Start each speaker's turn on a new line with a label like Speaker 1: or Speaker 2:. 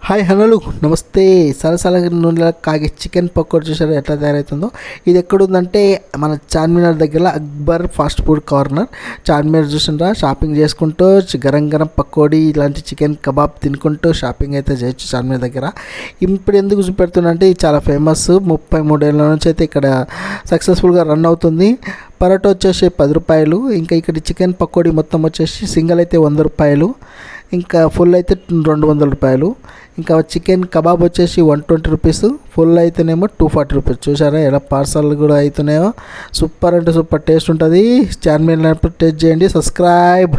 Speaker 1: Hi hello నమస్తే. సలసల నూనెలో కాగే చికెన్ పకోడీ చూసారు ఎట్లా తయారవుతుందో. ఇది ఎక్కడుందంటే మన చార్మినార్ దగ్గర Akbar fast food corner. Charminar చూసిండ్రా, షాపింగ్ చేసుకుంటూ గరం గరం పకోడీ ఇలాంటి చికెన్ కబాబ్ తినుకుంటూ షాపింగ్ అయితే చేయొచ్చు చార్మినార్ దగ్గర. ఇప్పుడు ఎందుకు చూపెడుతున్నా అంటే ఇది చాలా ఫేమస్. 33 ఏళ్ళ నుంచి అయితే ఇక్కడ సక్సెస్ఫుల్గా రన్ అవుతుంది. పరోటా వచ్చేసి 10 రూపాయలు. ఇంకా ఇక్కడ చికెన్ పకోడీ మొత్తం వచ్చేసి సింగిల్ అయితే 100 రూపాయలు, ఇంకా ఫుల్ అయితే 200 రూపాయలు. ఇంకా చికెన్ కబాబ్ వచ్చేసి 120 రూపీస్, ఫుల్ అయితేనేమో 240 రూపీస్. చూసారా ఎలా పార్సల్ కూడా అవుతున్నాయో. సూపర్ అంటే సూపర్ టేస్ట్ ఉంటుంది. చార్మినార్ టేస్ట్ చేయండి. సబ్స్క్రైబ్.